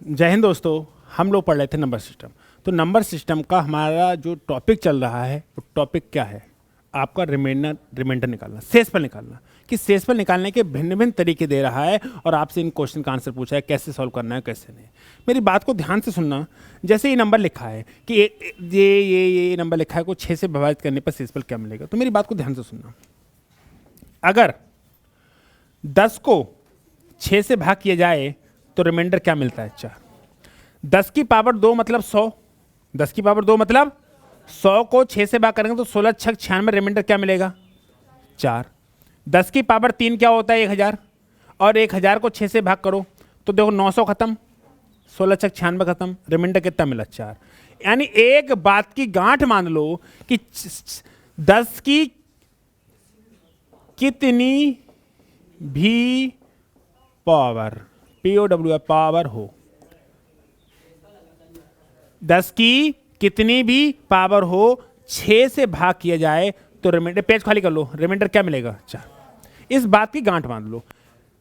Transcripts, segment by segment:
जय हिंद दोस्तों। हम लोग पढ़ रहे थे नंबर सिस्टम। तो नंबर सिस्टम का हमारा जो टॉपिक चल रहा है वो टॉपिक क्या है? आपका रिमाइंडर निकालना, शेषफल निकालना। कि शेषफल निकालने के भिन्न भिन्न तरीके दे रहा है और आपसे इन क्वेश्चन का आंसर पूछा है कैसे सॉल्व करना है कैसे नहीं। मेरी बात को ध्यान से सुनना। जैसे ये नंबर लिखा है कि ये नंबर लिखा है को 6 से विभाजित करने पर शेषफल क्या मिलेगा, तो मेरी बात को ध्यान से सुनना। अगर 10 को 6 से भाग किया जाए तो रिमाइंडर क्या मिलता है? 4। 10 की पावर 2 मतलब 100। 10 की पावर 2 मतलब 100 को 6 से भाग करेंगे तो 16 छक 96, रिमाइंडर क्या मिलेगा? 4। 10 की पावर 3 क्या होता है? 1000। और 1000 को 6 से भाग करो तो देखो 900 खत्म, 16 छक 96 खत्म, रिमाइंडर कितना मिला? 4। यानी एक बात की गांठ मान लो कि 10 की कितनी भी पावर, POW पावर हो, 10 की कितनी भी पावर हो 6 से भाग किया जाए तो रिमाइंडर, पेज खाली कर लो, रिमाइंडर क्या मिलेगा? 4। इस बात की गांठ बांध लो।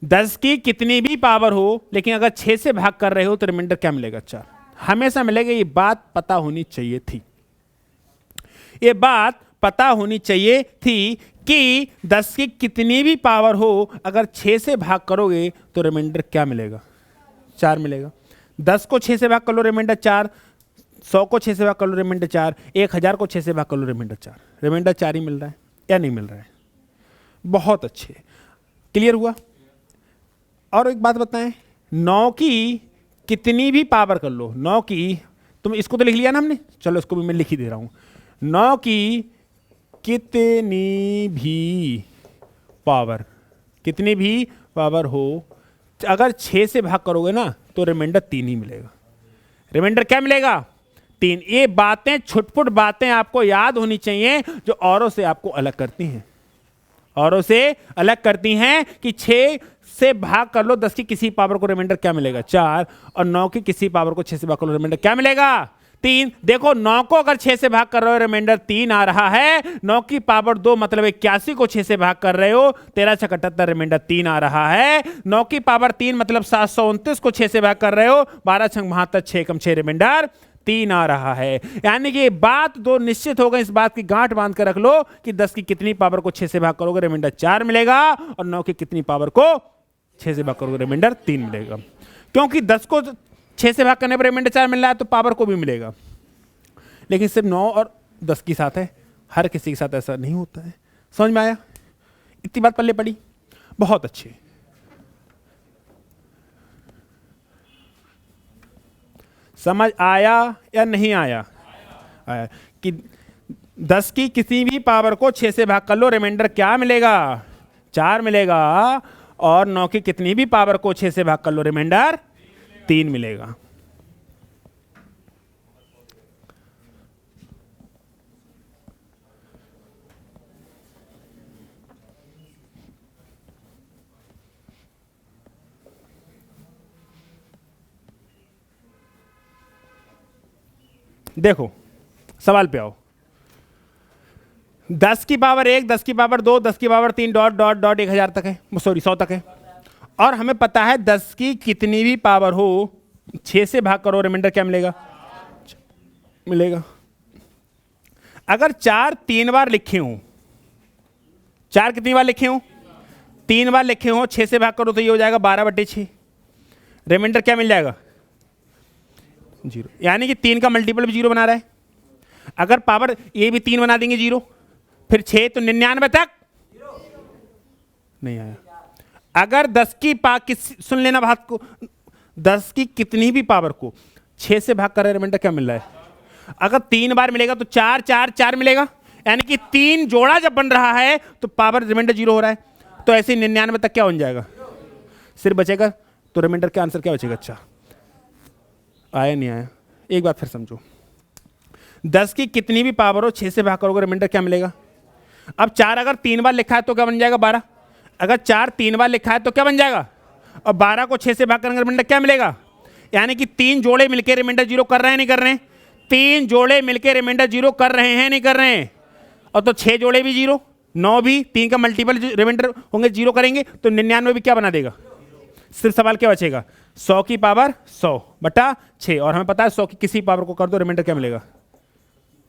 10 की कितनी भी पावर हो लेकिन अगर 6 से भाग कर रहे हो तो रिमाइंडर क्या मिलेगा? 4। हमेशा मिलेगा। ये बात पता होनी चाहिए थी। ये बात पता होनी चाहिए थी कि 10 की कितनी भी पावर हो अगर 6 से भाग करोगे तो रिमाइंडर क्या मिलेगा? 4 मिलेगा। 10 को 6 से भाग कर लो, रिमाइंडर 4। 100 को 6 से भाग कर लो, रिमाइंडर 4। 1000 को 6 से भाग कर लो, रिमाइंडर 4। रिमाइंडर 4 ही मिल रहा है या नहीं मिल रहा है? बहुत अच्छे, क्लियर हुआ। और एक बात बताएं, 9 की कितनी भी पावर कर लो, 9 की, तुम इसको तो लिख लिया ना हमने, चलो इसको भी मैं लिख ही दे रहा हूं। 9 की कितनी भी पावर, कितनी भी पावर हो अगर 6 से भाग करोगे ना तो रिमाइंडर 3 ही मिलेगा। रिमाइंडर क्या मिलेगा? 3। ये बातें, छुटपुट बातें आपको याद होनी चाहिए जो औरों से आपको अलग करती हैं, औरों से अलग करती हैं। कि 6 से भाग कर लो 10 की किसी पावर को, रिमाइंडर क्या मिलेगा? 4। और 9 की किसी पावर को 6 से भाग कर लो, रिमाइंडर क्या मिलेगा? 3। देखो 9 को अगर 6 से भाग कर रहे हो रिमाइंडर 3 आ रहा है। 9 की पावर 2 मतलब 81 को 6 से भाग कर रहे हो, 13 छक 78, रिमाइंडर 3 आ रहा है। 9 की पावर 3 मतलब 729 को 6 से भाग कर रहे हो, 12 छक 72, 6 कम 6, रिमाइंडर 3 आ रहा है। यानी कि बात दो निश्चित हो गई। इस बात की गांठ बांध कर रख लो कि 10 की कितनी पावर को 6 से भाग करोगे रिमाइंडर 4 मिलेगा, और 9 की कितनी पावर को 6 से भाग करोगे रिमाइंडर 3 मिलेगा। क्योंकि 10 को 6 से भाग करने पर रिमाइंडर 4 मिल रहा है तो पावर को भी मिलेगा। लेकिन सिर्फ 9 और 10 के साथ है, हर किसी के साथ ऐसा नहीं होता है। समझ में आया? इतनी बात पल्ले पड़ी, बहुत अच्छी। समझ आया या नहीं आया? आया। कि 10 की किसी भी पावर को 6 से भाग कर लो, रिमाइंडर क्या मिलेगा? 4 मिलेगा। और 9 की कितनी भी पावर को 6 से भाग कर लो, रिमाइंडर 3 मिलेगा। देखो सवाल पे आओ। 10 की पावर 1, 10 की पावर 2, 10 की पावर 3 डॉट डॉट डॉट 1000 तक है, सॉरी 100 तक है। और हमें पता है 10 की कितनी भी पावर हो 6 से भाग करो, रिमाइंडर क्या मिलेगा? मिलेगा। अगर 4 3 बार लिखे हो, 4 कितनी बार लिखे हो? 3 बार लिखे हो, 6 से भाग करो तो ये हो जाएगा 12/6, रिमाइंडर क्या मिल जाएगा? 0। यानी कि 3 का मल्टीपल भी 0 बना रहा है। अगर पावर ये भी 3 बना देंगे 0, फिर 6 तो 99 तक नहीं आया। अगर 10 की सुन लेना बात को, 10 की कितनी भी पावर को 6 से भाग कर रहे, रिमाइंडर क्या मिल रहा है? अगर 3 बार मिलेगा तो 4 4 4 मिलेगा। यानी कि 3 जोड़ा जब बन रहा है तो पावर रिमाइंडर 0 हो रहा है, तो ऐसे 99 तक क्या बन जाएगा? सिर्फ बचेगा। तो रिमाइंडर का आंसर क्या बचेगा? अच्छा आया नहीं आया? एक बात फिर समझो। 10 की कितनी भी पावर हो 6 से भाग करोगे, रिमाइंडर क्या मिलेगा? अब 4 अगर 3 बार लिखा है तो क्या बन जाएगा? 12। अगर 4 3 बार लिखा है तो क्या बन जाएगा? और 12 को 6 से भाग करेंगे, रिमाइंडर क्या मिलेगा? यानी कि 3 जोड़े मिलकर रिमाइंडर 0 कर रहे हैं नहीं कर रहे हैं? 3 जोड़े मिलकर रिमाइंडर 0 कर रहे हैं नहीं कर रहे हैं? और तो 6 जोड़े भी 0, 9 भी, 3 का मल्टीपल रिमाइंडर होंगे 0 करेंगे तो 99 भी क्या बना देगा? सिर्फ सवाल क्या बचेगा? 100 की पावर 100 बटा 6, और हमें पता है 100 की किसी पावर को कर दो रिमाइंडर क्या मिलेगा।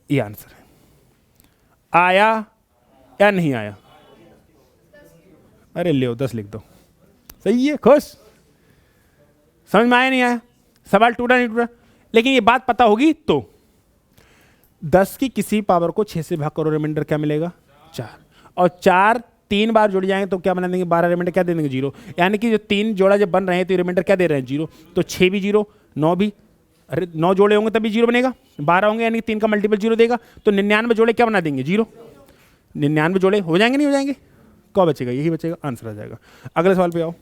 ये आंसर है। आया या नहीं आया? अरे ले 10 लिख दो। सही है, खुश? समझ में आया नहीं आया? सवाल टूटा नहीं टूटा? लेकिन ये बात पता होगी तो 10 की किसी पावर को 6 से भाग करो, रिमाइंडर क्या मिलेगा? 4। और 4 3 बार जुड़ जाएंगे तो क्या बना देंगे? 12। रिमाइंडर क्या दे देंगे? 0। यानी कि जो 3 जोड़ा जब बन रहे हैं तो रिमाइंडर क्या दे रहे हैं? 0। तो 6 भी 0, 9 भी, अरे 9 जोड़े होंगे तभी 0 बनेगा, 12 होंगे यानी 3 का मल्टीपल 0 देगा, तो 99 जोड़े क्या बना देंगे? 0। 99 जोड़े हो जाएंगे नहीं हो जाएंगे? क्या बचेगा? यही बचेगा, आंसर आ जाएगा। अगले सवाल पे आओ।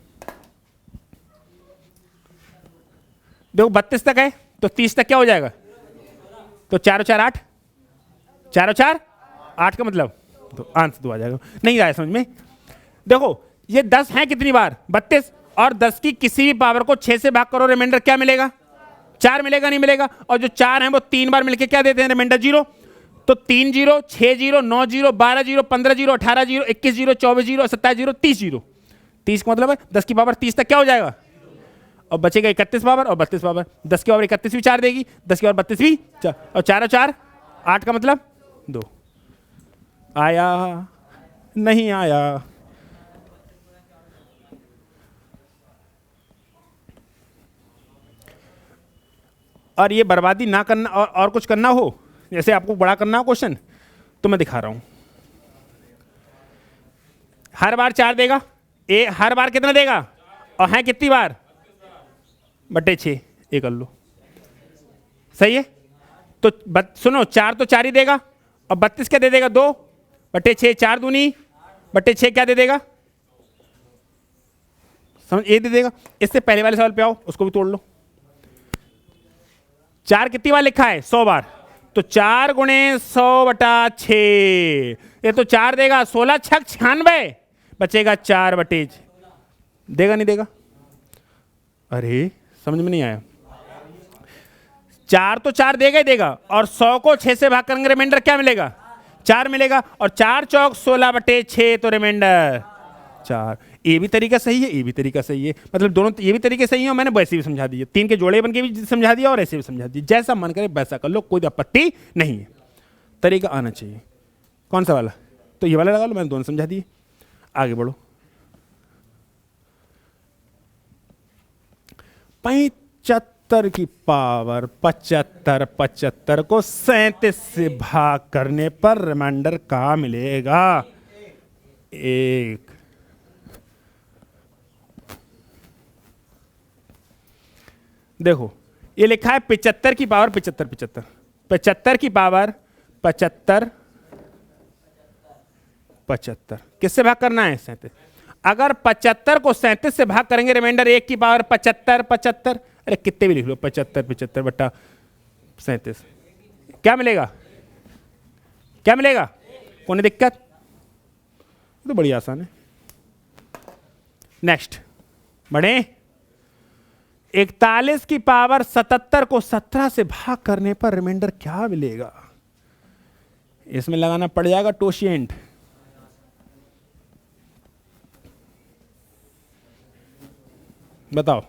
देखो 32 तक है तो 30 तक क्या हो जाएगा? तो 4 और 4 8, 4 और 4 8 का मतलब तो आंसर 2 आ जाएगा। नहीं आया समझ में? देखो ये 10 है कितनी बार? 32, और 10 की किसी भी पावर को 6 से भाग करो, रिमाइंडर क्या मिलेगा? 4 मिलेगा नहीं मिलेगा? और जो 4 हैं वो 3 बार मिलके क्या देते हैं? रिमाइंडर 0। तो 3 0, 6 0, 9 0, 12 0, 15 0, 18 0, 21 0, 24 0, 27 0, 30 0। 30 का मतलब है 10 की पावर 30 तक क्या हो जाएगा? और बचेगा 31 पावर और 32 पावर। 10 की पावर 31 भी 4 देगी, 10 की पावर 32 भी 4, और 4 और 4 8 का मतलब 2। आया नहीं आया? और ये बर्बादी ना करना और कुछ करना हो, जैसे आपको बड़ा करना हो क्वेश्चन, तो मैं दिखा रहा हूं। हर बार 4 देगा, हर बार कितना देगा? और है कितनी बार? बटे 6, ये कर लो। सही है? तो सुनो 4 तो 4 ही देगा, और 32 क्या दे देगा? 2 बटे 6, 4 दूनी बटे 6 क्या दे देगा? समझ? ये दे देगा। इससे पहले वाले सवाल पे आओ, उसको भी तोड़ लो। 4 कितनी बार लिखा है? 100 बार। तो 4 गुणे 100 बटा 6, ये तो 4 देगा, 16 छक 96, बचेगा 4 बटे 6। देगा नहीं देगा? अरे समझ में नहीं आया? 4 तो 4 देगा ही देगा, और 100 को 6 से भाग करेंगे, रिमाइंडर क्या मिलेगा? 4 मिलेगा, और 4 चौक 16 बटे 6, तो रिमाइंडर 4। ये भी तरीका सही है, ये भी तरीका सही है, मतलब दोनों ये भी तरीके सही है, और मैंने वैसे भी समझा दिए, 3 के जोड़े बन के भी समझा दिया और ऐसे भी समझा दिया। जैसा मन करे वैसा कर लो, कोई आपत्ति नहीं है, तरीका आना चाहिए। कौन सा वाला? तो ये वाला लगा लो, मैंने दोनों समझा दिए। आगे बढ़ो। 75 की पावर 75 75 को 37 से भाग करने पर रिमाइंडर क्या मिलेगा? 1। देखो ये लिखा है 75 की पावर 75 75, 75 की पावर 75 75, किससे भाग करना है? 37। अगर 75 को 37 से भाग करेंगे, रिमाइंडर 1 की पावर 75 75, अरे कितने भी लिख लो, 75 75 बटा 37, क्या मिलेगा? क्या मिलेगा? कोई दिक्कत? तो बड़ी आसान है। नेक्स्ट बढ़े। 41 की पावर 77 को 17 से भाग करने पर रिमाइंडर क्या मिलेगा? इसमें लगाना पड़ जाएगा टोशिएंट। बताओ।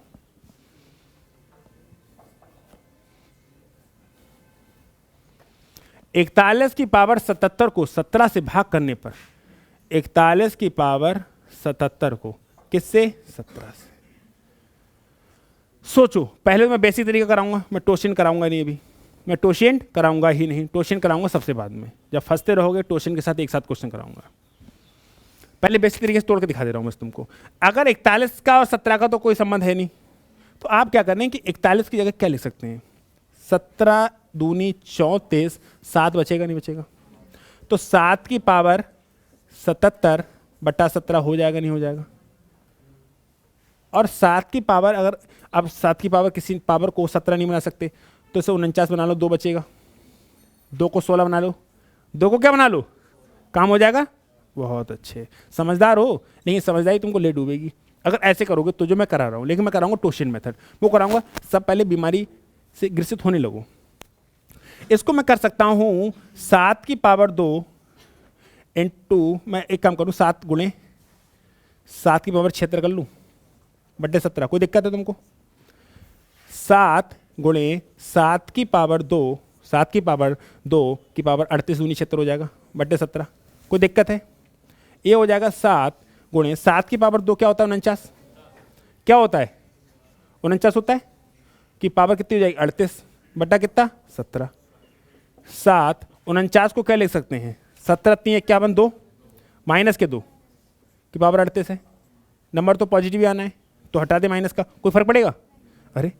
इकतालीस की पावर 77 को 17 से भाग करने पर, 41 की पावर 77 को किससे? 17 से। सोचो, पहले मैं बेसिक तरीका कराऊंगा, मैं टोशियन कराऊंगा नहीं, अभी मैं टोशियन कराऊंगा ही नहीं, टोशियन कराऊंगा सबसे बाद में, जब फंसते रहोगे टोशियन के साथ एक साथ क्वेश्चन कराऊंगा। पहले बेसिक तरीके से तोड़ के दिखा दे रहा हूं मैं तुमको। अगर 41 का और 17 का तो कोई संबंध है नहीं, तो आप क्या करने कि 41 की जगह क्या लिख सकते हैं? 17 दूनी 34, 7 बचेगा नहीं बचेगा? तो 7 की पावर 77 बटा 17 हो जाएगा नहीं हो जाएगा? और 7 की पावर, अगर अब 7 की पावर किसी पावर को 17 नहीं बना सकते, तो इसे 49 बना लो, 2 बचेगा। 2 को 16 बना लो, 2 को क्या बना लो, काम हो जाएगा। बहुत अच्छे, समझदार हो, लेकिन समझदारी तुमको ले डूबेगी अगर ऐसे करोगे तो, जो मैं करा रहा हूँ। लेकिन मैं कराऊंगा टोशियन मेथड, वो कराऊंगा सब पहले बीमारी से ग्रसित होने लगो। इसको मैं कर सकता हूँ 7 की पावर 2 इंटू, मैं एक काम करूँ 7 गुणे 7 की पावर 76 कर लूँ बटे 17, कोई दिक्कत है तुमको? 7 गुणे 7 की पावर 2, 7 की पावर 2 की पावर 38 दूनी 76 हो जाएगा बट्टे 17। कोई दिक्कत है? ये हो जाएगा 7 गुणे 7 की पावर 2 क्या होता है 49, क्या होता है 49 होता है कि पावर कितनी हो जाएगी 38 बट्टा कितना 17। 7 49 को क्या लिख सकते हैं 17 3 51 2 माइनस के 2 की पावर 38 है। नंबर तो पॉजिटिव ही आना है तो हटा दे माइनस का, कोई फर्क पड़ेगा? अरे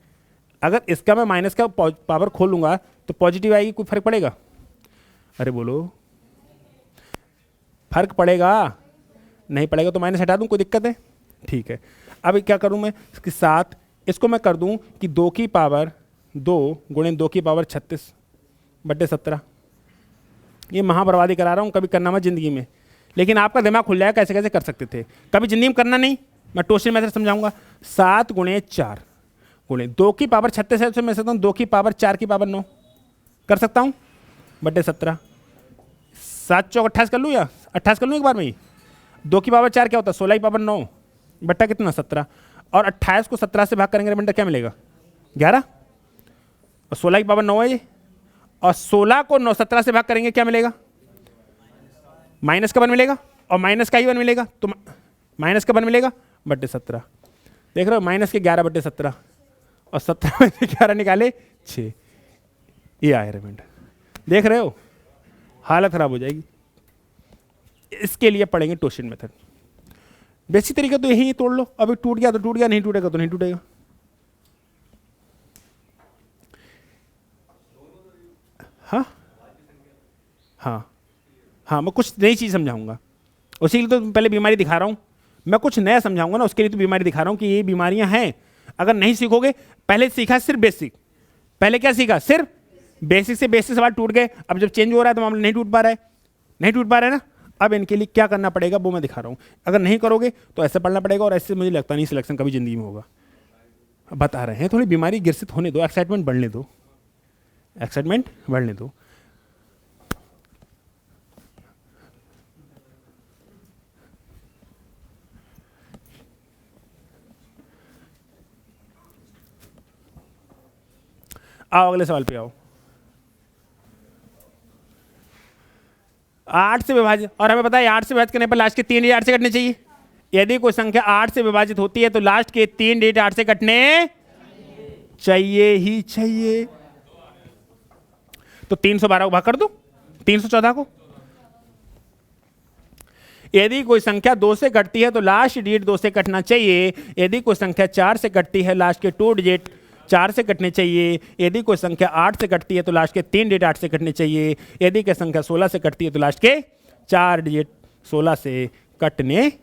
अगर इसका मैं माइनस का पावर खोलूंगा तो पॉजिटिव आएगी, कोई फर्क पड़ेगा? अरे बोलो फर्क पड़ेगा? नहीं पड़ेगा तो माइनस हटा दूं, कोई दिक्कत है? ठीक है। अब क्या करूं मैं कि 7 इसको मैं कर दूं कि 2 की पावर 2 गुणे 2 की पावर 36 बट्टे 17। ये महाबर्बादी करा रहा हूं, कभी करना मत जिंदगी में, लेकिन आपका दिमाग खुल जाएगा कैसे कैसे कर सकते थे। कभी जिंदगी में करना नहीं, मैं टोस्टर मेथड समझाऊंगा। 7 गुणे 4 गुणे 2 की पावर 36 है तो मैं सकता हूँ 2 की पावर 4 की पावर 9 कर सकता हूँ बट्टे 17। 7 चौक 28 कर लूँ या 28 कर लूँ एक बार में ही। 2 की पावर 4 क्या होता है 16 की पावर 9 बट्टा कितना 17। और 28 को 17 से भाग करेंगे रिमाइंडर क्या मिलेगा 11 और 16 की पावर 9 है ये, और 16 को 9 17 से भाग करेंगे क्या मिलेगा माइनस का 1 मिलेगा, और माइनस का ही 1 मिलेगा तो माइनस का 1 मिलेगा बट्टे 17। देख रहे हो माइनस के 11 बट्टे 17 और 17 में से 11 निकाले 6, ये आया रिमाइंडर। देख रहे हो हालत खराब हो जाएगी। इसके लिए पढ़ेंगे टोस्टर मेथड। बेसिक तरीका तो यही तोड़ लो, अभी टूट गया तो टूट गया, नहीं टूटेगा तो नहीं टूटेगा। हाँ हाँ हाँ, मैं कुछ नई चीज़ समझाऊंगा, उसी के लिए तो पहले बीमारी दिखा रहा हूँ। मैं कुछ नया समझाऊंगा ना, उसके लिए तो बीमारी दिखा रहा हूँ कि ये बीमारियां हैं। अगर नहीं सीखोगे, पहले सीखा सिर्फ बेसिक, पहले क्या सीखा सिर्फ बेसिक से बेसिक सवाल टूट गए। अब जब चेंज हो रहा है तो मामला नहीं टूट पा रहा है, नहीं टूट पा रहा है ना। अब इनके लिए क्या करना पड़ेगा वो मैं दिखा रहा हूँ। अगर नहीं करोगे तो ऐसे पढ़ना पड़ेगा, और ऐसे मुझे लगता नहीं सिलेक्शन कभी जिंदगी में होगा। बता रहे हैं थोड़ी बीमारी गिरसित होने दो, एक्साइटमेंट बढ़ने दो, एक्साइटमेंट बढ़ने दो। आओ अगले सवाल पे आओ। 8 से विभाजित, और हमें पता है 8 से विभाजित करने पर लास्ट के 3 डिजिट 8 से कटने चाहिए। यदि कोई संख्या 8 से विभाजित होती है तो लास्ट के 3 डिजिट 8 से कटने चाहिए ही चाहिए। तो 312 को भाग कर दो 314 को। यदि कोई संख्या 2 से कटती है तो लास्ट डिजिट 2 से कटना चाहिए। यदि कोई संख्या 4 से कटती है लास्ट के 2 डिजिट 4 से कटने चाहिए। यदि कोई संख्या 8 से कटती है तो लास्ट के 3 डिजिट 8 से कटने चाहिए। यदि कोई संख्या 16 से कटती है तो लास्ट के 4 डिजिट 16 से कटने चाहिए।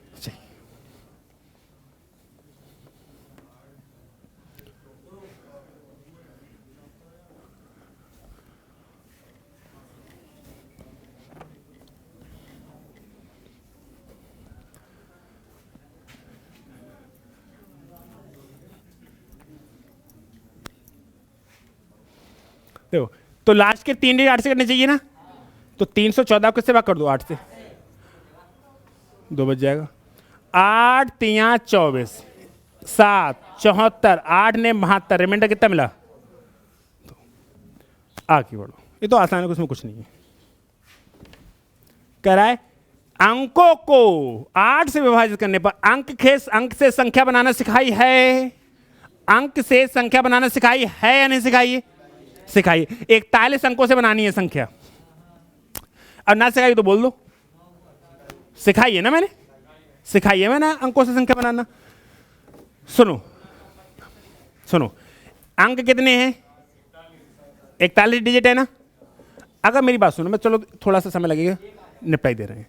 देखो तो लास्ट के 3 डिजिट 8 से कटने चाहिए ना, तो 314 को से भाग कर दो 8 से, 2 बच जाएगा। 8 3 24 7 74 8 ने 72, रिमाइंडर कितना मिला? तो आगे बढ़ो, ये तो आसान है, उसमें कुछ नहीं है। कह रहा है अंकों को 8 से विभाजित करने पर अंक से संख्या बनाना सिखाई है। अंक से संख्या बनाना सिखाई है या नहीं सिखाई? सिखाइए। 41 अंकों से बनानी है संख्या। अब ना सिखाइए तो बोल दो, सिखाइए ना, मैंने सिखाइए मैंने अंकों से संख्या बनाना। सुनो सुनो, अंक कितने हैं? 41 डिजिट है ना। अगर मेरी बात सुनो, मैं चलो थोड़ा सा समय लगेगा, निपटाई दे रहे हैं।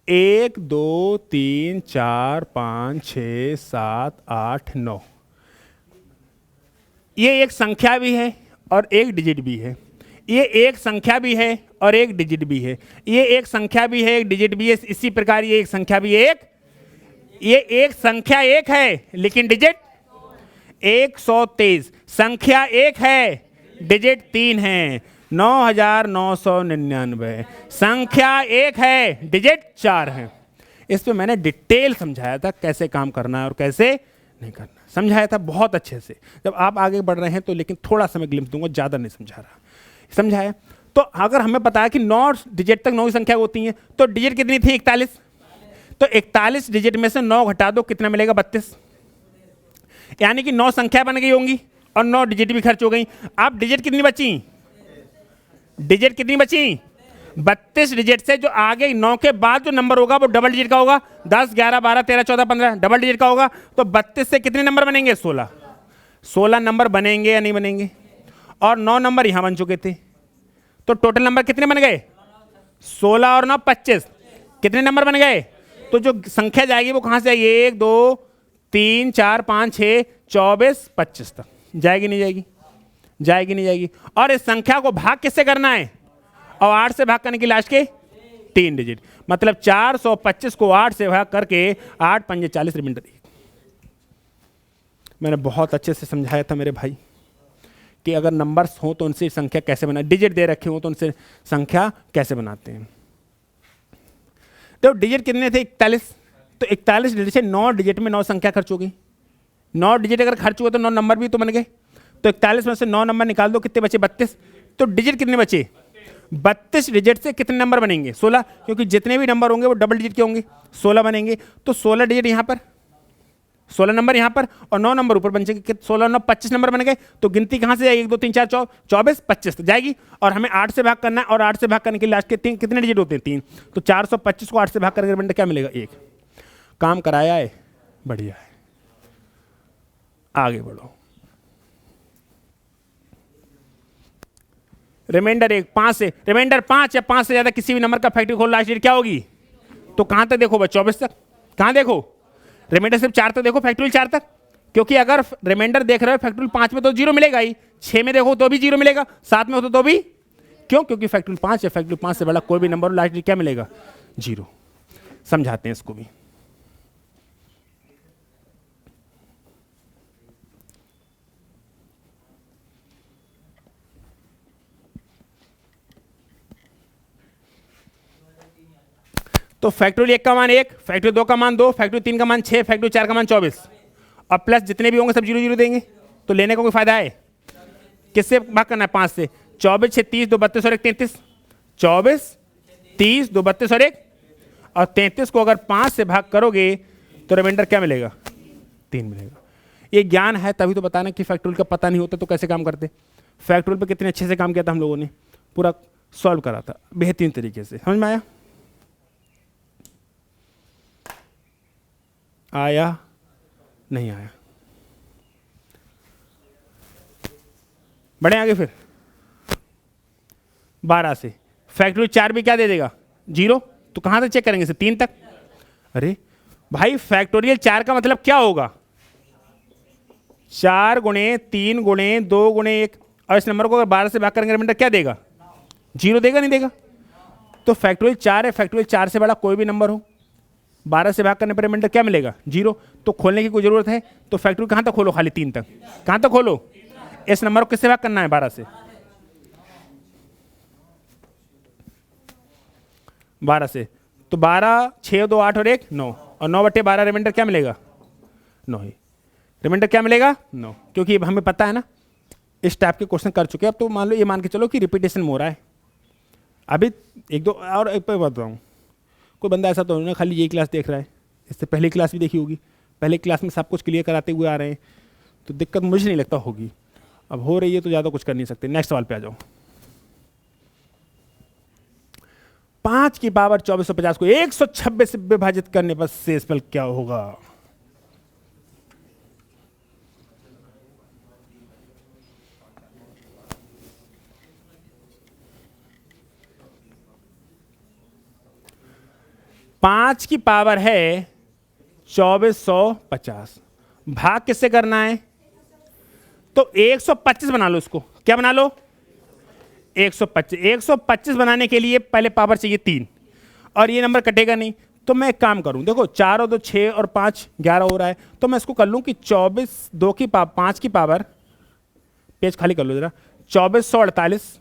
1 2 3 4 5 6 7 8 9, ये एक संख्या भी है और एक डिजिट भी है। ये एक संख्या भी है और एक डिजिट भी है। ये एक संख्या भी है, एक डिजिट भी है। इसी प्रकार ये एक संख्या भी है, ये एक संख्या एक है लेकिन डिजिट 123। संख्या एक है, डिजिट 3 है। 9999। संख्या एक है, डिजिट 4 है। इस पे मैंने डिटेल समझाया था कैसे काम करना है और कैसे नहीं करना। समझाया था बहुत अच्छे से। जब आप आगे बढ़ रहे हैं तो लेकिन थोड़ा सा मैं ग्लिम्स दूंगा, ज़्यादा नहीं समझा रहा, समझाया। तो अगर हमें पता है कि 9 डिजिट तक 9 की संख्या होती है, तो डिजिट कितनी थी? 41। तो 41 डिजिट में से 9 घटा दो, कितना मिलेगा? 32। यानी कि 9 संख्या बन गई होंगी और 9 डिजिट भी खर्च हो गई। अब डिजिट कितनी बची? डिजिट कितनी बची? 32 डिजिट से जो आगे 9 के बाद जो नंबर होगा वो डबल डिजिट का होगा। 10, 11, 12, 13, 14, 15 डबल डिजिट का होगा। तो 32 से कितने नंबर बनेंगे? 16। 16 नंबर बनेंगे या नहीं बनेंगे? और 9 नंबर यहां बन चुके थे, तो टोटल नंबर कितने बन गए? 16 और 9 25। कितने नंबर बन गए? तो जो संख्या जाएगी वो कहां से आएगी? 1 2 3 4 5 6 24 25 तक जाएगी, नहीं जाएगी? जाएगी, नहीं जाएगी? और इस संख्या को भाग किससे करना है? और 8 से भाग करने की लास्ट के 3 डिजिट, मतलब 425 को 8 से भाग करके 8 पंजे 40 रिमाइंडर 1। मैंने बहुत अच्छे से समझाया था मेरे भाई कि अगर नंबर्स हो तो उनसे संख्या कैसे बना, डिजिट दे रखे हो तो उनसे संख्या कैसे बनाते हैं। तो डिजिट कितने थे? 41। तो 41 डिजिट से 9 डिजिट में 9 संख्या खर्च हो गई। 9 डिजिट अगर खर्च हुआ तो 9 नंबर भी तो बन गए। तो 41 में से 9 नंबर निकाल दो, कितने बचे? 32। तो डिजिट कितने बचे? 32 डिजिट से कितने नंबर बनेंगे? 16, क्योंकि जितने भी नंबर होंगे वो डबल डिजिट के होंगे, 16 बनेंगे। तो 16 डिजिट यहाँ पर, 16 नंबर यहाँ पर और 9 नंबर ऊपर बन जाएंगे। 16 9 25 नंबर बन गए। तो गिनती कहाँ से जाएगी? 1 2 3 4 24 25 तो जाएगी। और हमें 8 से भाग करना है, और 8 से भाग करने के लास्ट के 3 कितने डिजिट होते हैं? 3। तो 425 को 8 से भाग करके रिमाइंडर क्या मिलेगा? 1। काम कराया है, बढ़िया है, आगे बढ़ो। रिमाइंडर 1 5 से, रिमाइंडर 5 या 5 से ज्यादा किसी भी नंबर का फैक्टर खोल लास्ट डिजिट क्या होगी? तो कहां तक देखो बस? 24 तक। कहां देखो? रिमाइंडर सिर्फ 4 तक देखो, फैक्टोरियल 4 तक, क्योंकि अगर रिमाइंडर देख रहे हो फैक्टोरियल 5 में तो 0 मिलेगा ही, 6 में देखो तो भी 0 मिलेगा, 7 में हो तो भी। क्यों? क्योंकि फैक्टोरियल 5 या फैक्टोरियल 5 से बड़ा कोई भी नंबर लास्ट डिजिट क्या मिलेगा? 0। समझाते हैं इसको भी। तो फैक्टोरियल 1 का मान 1, फैक्टोरियल 2 का मान 2, फैक्टोरियल 3 का मान 6, फैक्टोरियल 4 का मान 24, और प्लस जितने भी होंगे सब 0 0 देंगे। तो लेने का कोई फायदा है? किससे भाग करना है? 5 से। 24 6 30 2 32 और 1 33। 24 30 2 32 और 1, और 33 को अगर 5 से भाग करोगे तो रिमाइंडर क्या मिलेगा? 3 मिलेगा। ये ज्ञान है तभी तो बताना कि फैक्टोरियल का पता नहीं होता तो कैसे काम करते। फैक्टोरियल पे कितने अच्छे से काम किया था हम लोगों ने, पूरा सॉल्व करा था बेहतरीन तरीके से। समझ में आया? आया? नहीं आया? बढ़े आगे फिर। 12 से फैक्टोरियल 4 भी क्या दे देगा? 0। तो कहां तक चेक करेंगे? से 3 तक। अरे भाई फैक्टोरियल 4 का मतलब क्या होगा? 4 गुणे 3 गुणे 2 गुणे 1, और इस नंबर को अगर 12 से भाग करेंगे रिमाइंडर क्या देगा? 0 देगा, नहीं देगा? तो फैक्टोरियल 4 है, फैक्टोरियल 4 से बड़ा कोई भी नंबर हो, 12 से भाग करने पर रिमाइंडर क्या मिलेगा? 0। तो खोलने की कोई जरूरत है? तो फैक्टोरियल कहां तक खोलो? खाली 3 तक। कहां तक खोलो? इस नंबर को किससे भाग करना है? 12 से। 12 से। तो 12 6 2 8 और 1 9, और 9/12 रिमाइंडर क्या मिलेगा? 9 ही। रिमाइंडर क्या मिलेगा? 9। क्योंकि हमें पता है ना, इस टाइप के क्वेश्चन कर चुके हैं। अब तो मान लो, ये मान के चलो कि रिपीटेशन हो रहा है। अभी 1 2 और एक पे बताऊँ, कोई बंदा ऐसा तो नहीं खाली यही क्लास देख रहा है, इससे पहली क्लास भी देखी होगी, पहले क्लास में सब कुछ क्लियर कराते हुए आ रहे हैं, तो दिक्कत मुझे नहीं लगता होगी। अब हो रही है तो ज़्यादा कुछ कर नहीं सकते। नेक्स्ट सवाल पे आ जाओ। 5 की पावर 2450 को 126 से विभाजित करने पर शेषफल क्या होगा? पांच की पावर है 2450, भाग किससे करना है? तो 125 बना लो इसको। क्या बना लो? 125। 125 बनाने के लिए पहले पावर चाहिए 3, और ये नंबर कटेगा नहीं। तो मैं एक काम करूं, देखो 4 और 2 6 और 5 11 हो रहा है, तो मैं इसको कर लूं कि 24 2 की 5 की पावर, पेज खाली कर लो जरा, 2448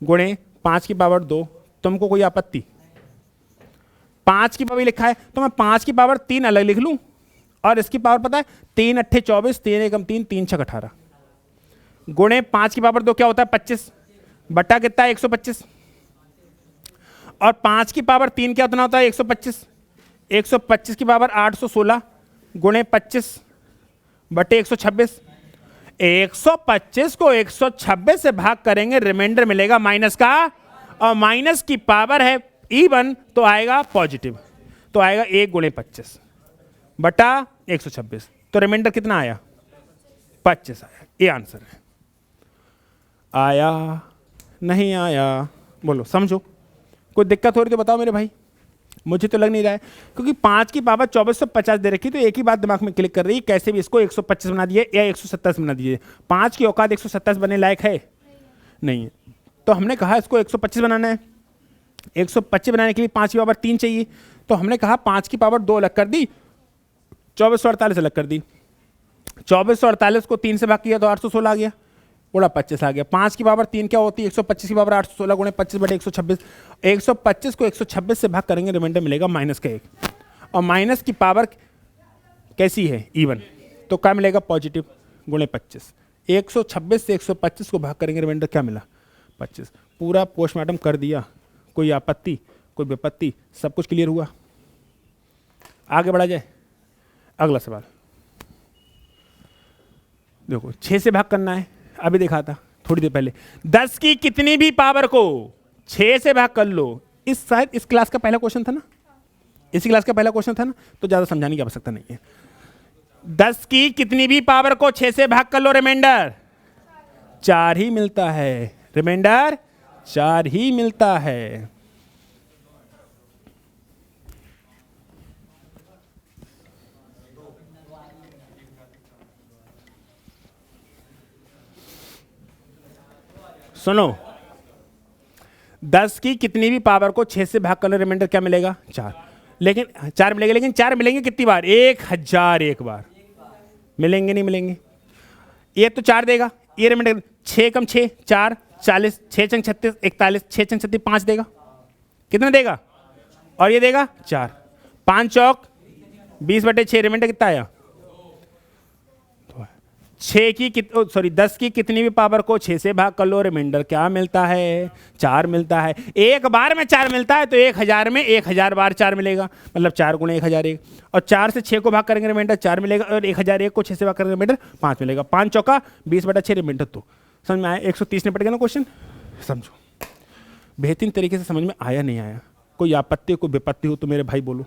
गुणे 5 की पावर 2। तुमको कोई आपत्ति? 5 की पावर लिखा है तो मैं 5 की पावर 3 अलग लिख लूं और इसकी पावर पता है 3 अट्ठे 24, 3 एकम 3, 3 छक 18 गुणे 5 की पावर 2 क्या होता है 25 बटा कितना है 125 और 5 की पावर 3 क्या उतना होता है 125 125 की पावर 816 गुणे 25 बटे 126 125 को 126 से भाग करेंगे रिमाइंडर मिलेगा माइनस का और माइनस की पावर है इवन तो आएगा पॉजिटिव तो आएगा 1 गुणे 25 बटा 126 तो रिमाइंडर कितना आया 25 आया। ये आंसर है। आया नहीं आया बोलो समझो कोई दिक्कत हो रही तो बताओ मेरे भाई मुझे तो लग नहीं रहा है क्योंकि 5 की पावर 2450 दे रखी तो एक ही बात दिमाग में क्लिक कर रही है कैसे भी इसको 125 बना दिए या 127 बना दिए 5 की औकात 127 बनने लायक है नहीं है तो हमने कहा इसको 125 बनाना है 125 बनाने के लिए 5 की पावर 3 चाहिए तो हमने कहा 5 की पावर 2 अलग कर दी 2448 अलग कर दी 2448 को 3 से भाग किया तो 816 आ गया उड़ा 25 आ गया 5 की पावर 3 क्या होती है 125 की पावर 816 गुणे 25 बटे 126 125 को 126 से भाग करेंगे रिमाइंडर मिलेगा माइनस का 1 और माइनस की पावर कैसी है इवन तो क्या मिलेगा पॉजिटिव गुणे 25 126 से 125 को भाग करेंगे रिमाइंडर क्या मिला 25 पूरा पोस्टमार्टम कर दिया कोई आपत्ति कोई विपत्ति सब कुछ क्लियर हुआ आगे बढ़ा जाए अगला सवाल देखो 6 से भाग करना है अभी देखा था थोड़ी देर पहले 10 की कितनी भी पावर को 6 से भाग कर लो इस शायद इस क्लास का पहला क्वेश्चन था ना इसी क्लास का पहला क्वेश्चन था ना तो ज्यादा समझाने की आवश्यकता नहीं है 10 की कितनी भी पावर को 6 से भाग कर लो रिमाइंडर 4 ही मिलता है रिमाइंडर 4 ही मिलता है सुनो 10 की कितनी भी पावर को 6 से भाग कर लो रिमाइंडर क्या मिलेगा 4 लेकिन 4 मिलेगा लेकिन 4 मिलेंगे कितनी बार 1001 बार मिलेंगे नहीं मिलेंगे ये तो 4 देगा ये रिमाइंडर 6 कम 6 4 40 6 चंग 36 41 6 चंग 36 5 देगा कितना देगा और ये देगा 4 5 चौक 20 बटे 6 रिमाइंडर कितना आया 10 की कितनी भी पावर को 6 से भाग कर लो रिमाइंडर क्या मिलता है 4 मिलता है एक बार में 4 मिलता है तो 1000 में 1000 बार 4 मिलेगा मतलब 4 गुणे 1001 और 4 से 6 को भाग करेंगे रिमाइंडर 4 मिलेगा और 1001 को 6 से भाग करेंगे रिमाइंडर 5 मिलेगा 5 चौका 20 बटा 6 रिमाइंडर तो समझ में आया 130 निपट गया ना क्वेश्चन समझो बेहतरीन तरीके से समझ में आया नहीं आया कोई आपत्ति कोई विपत्ति हो तो मेरे भाई बोलो